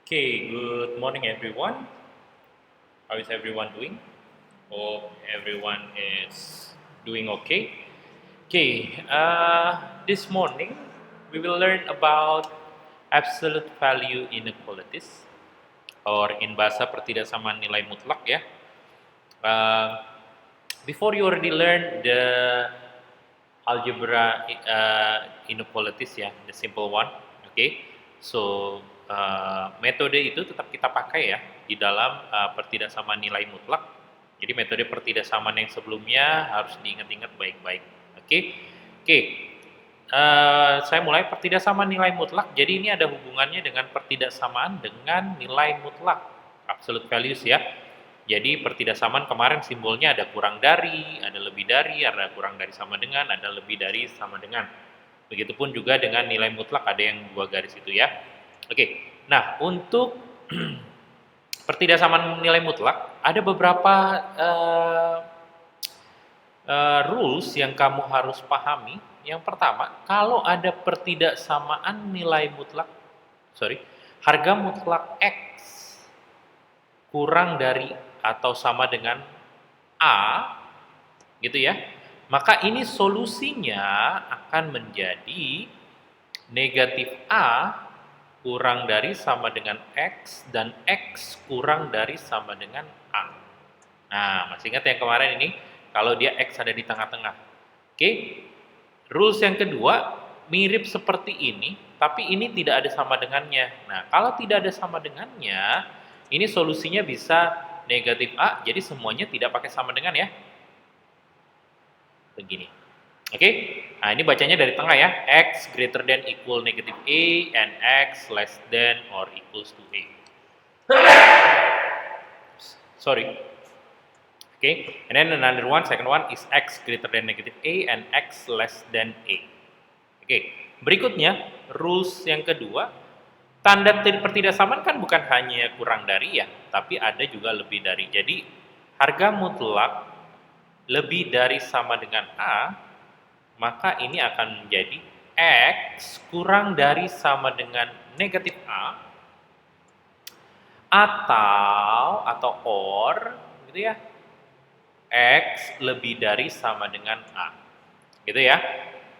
Okay, good morning everyone. How is everyone doing? Hope everyone is doing okay. Okay, this morning we will learn about absolute value inequalities or in bahasa pertidaksamaan nilai mutlak ya. Uh, Before you already learn the algebra inequalities ya, the simple one. Okay, so metode itu tetap kita pakai ya di dalam pertidaksamaan nilai mutlak. Jadi metode pertidaksamaan yang sebelumnya harus diingat-ingat baik-baik. Oke, oke. Saya mulai pertidaksamaan nilai mutlak. Jadi ini ada hubungannya dengan pertidaksamaan dengan nilai mutlak, absolute values ya. Jadi pertidaksamaan kemarin simbolnya ada kurang dari, ada lebih dari, ada kurang dari sama dengan, ada lebih dari sama dengan. Begitupun juga dengan nilai mutlak ada yang dua garis itu ya. Oke, nah untuk pertidaksamaan nilai mutlak ada beberapa rules yang kamu harus pahami. Yang pertama, kalau ada pertidaksamaan nilai mutlak, harga mutlak X kurang dari atau sama dengan A, gitu ya, maka ini solusinya akan menjadi negatif A kurang dari sama dengan X dan X kurang dari sama dengan A. Nah, masih ingat yang kemarin ini? Kalau dia X ada di tengah-tengah. Oke, rules yang kedua mirip seperti ini, tapi ini tidak ada sama dengannya. Nah, kalau tidak ada sama dengannya, ini solusinya bisa negatif A, jadi semuanya tidak pakai sama dengan ya. Begini. Oke, nah ini bacanya dari tengah ya. X greater than equal negative A and X less than or equals to A. Sorry. Okay, and then another one, second one is X greater than negative A and X less than A. Oke, berikutnya rules yang kedua, tanda pertidaksamaan kan bukan hanya kurang dari ya, tapi ada juga lebih dari. Jadi harga mutlak lebih dari sama dengan A, maka ini akan menjadi X kurang dari sama dengan negatif A atau or gitu ya, X lebih dari sama dengan A. Gitu ya.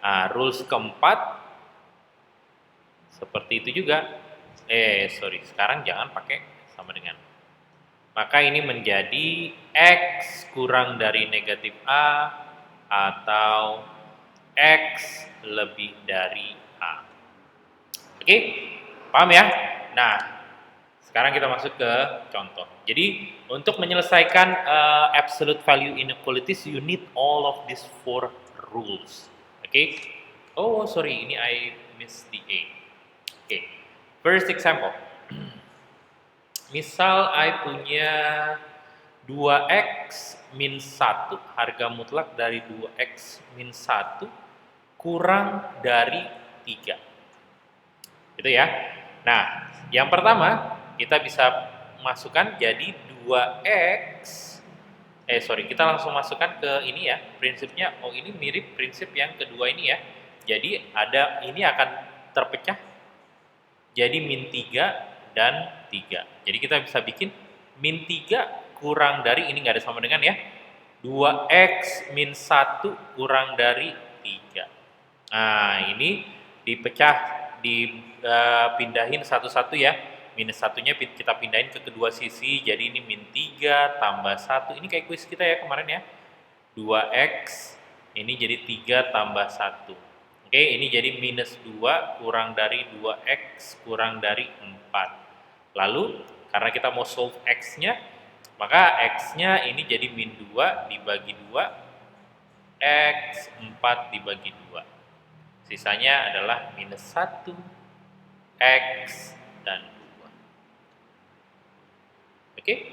Nah, rules keempat seperti itu juga. Sekarang jangan pakai sama dengan. Maka ini menjadi X kurang dari negatif A atau X lebih dari A. Oke, paham ya? Nah, sekarang kita masuk ke contoh. Jadi, untuk menyelesaikan absolute value inequalities, you need all of these four rules. Oke? Oh, sorry, ini I miss the A. Oke, first example. Misal I punya 2X min 1, harga mutlak dari 2X min 1 kurang dari 3. Gitu ya. Nah, yang pertama kita bisa masukkan jadi 2X. Kita langsung masukkan ke ini ya. Prinsipnya, ini mirip prinsip yang kedua ini ya. Jadi ini akan terpecah jadi min 3 dan 3. Jadi kita bisa bikin min 3 kurang dari, ini nggak ada sama dengan ya, 2X min 1 kurang dari 3. Nah, ini dipindahin satu-satu ya. Minus satunya kita pindahin ke kedua sisi, jadi ini min 3 tambah 1. Ini kayak kuis kita ya kemarin ya. 2X, ini jadi 3 tambah 1. Oke, ini jadi minus 2 kurang dari 2X kurang dari 4. Lalu, karena kita mau solve X-nya, maka X-nya ini jadi min 2 dibagi 2, X 4 dibagi 2. Sisanya adalah minus 1, X, dan 2. Oke?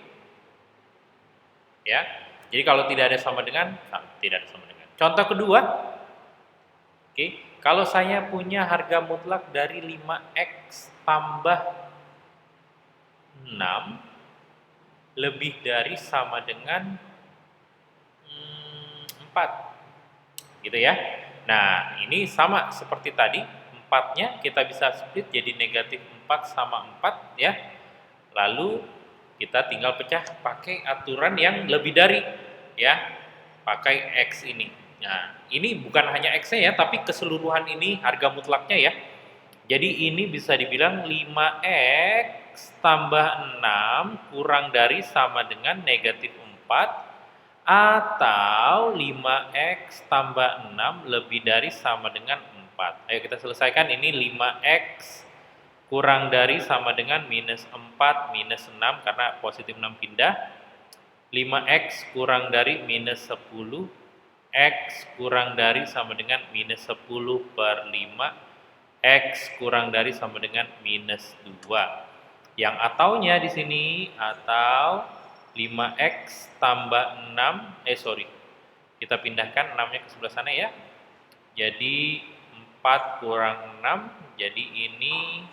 Ya, jadi kalau tidak ada sama dengan, tidak ada sama dengan. Contoh kedua, oke, kalau saya punya harga mutlak dari 5X tambah 6 lebih dari sama dengan 4. Gitu ya. Nah, ini sama seperti tadi, 4-nya kita bisa split jadi negatif 4 sama 4 ya. Lalu kita tinggal pecah pakai aturan yang lebih dari, ya, pakai X ini. Nah, ini bukan hanya X-nya ya, tapi keseluruhan ini harga mutlaknya ya. Jadi ini bisa dibilang 5X tambah 6 kurang dari sama dengan negatif 4, atau 5X tambah 6 lebih dari sama dengan 4. Ayo kita selesaikan. Ini 5X kurang dari sama dengan minus 4 minus 6 karena positif 6 pindah. 5X kurang dari minus 10, X kurang dari sama dengan minus 10 per 5, X kurang dari sama dengan minus 2. Yang ataunya di sini, atau 5X tambah 6, kita pindahkan 6-nya ke sebelah sana ya. Jadi 4 kurang 6, jadi ini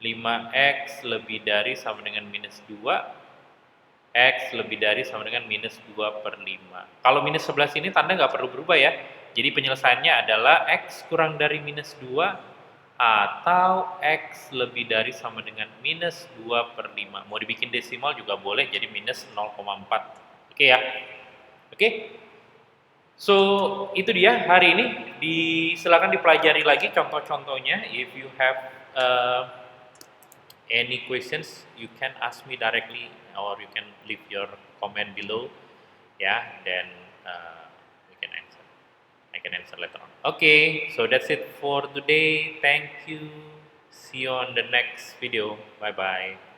5X lebih dari sama dengan minus 2, X lebih dari sama dengan minus 2 per 5. Kalau minus sebelah sini tanda nggak perlu berubah ya. Jadi penyelesaiannya adalah X kurang dari minus 2 atau X lebih dari sama dengan minus 2 per 5. Mau dibikin desimal juga boleh, jadi minus 0,4. Oke ya. Oke. So, itu dia hari ini. Silakan dipelajari lagi contoh-contohnya. If you have any questions, you can ask me directly or you can leave your comment below. Yeah, then we can answer. I can answer later on. Okay, so that's it for today. Thank you. See you on the next video. Bye bye.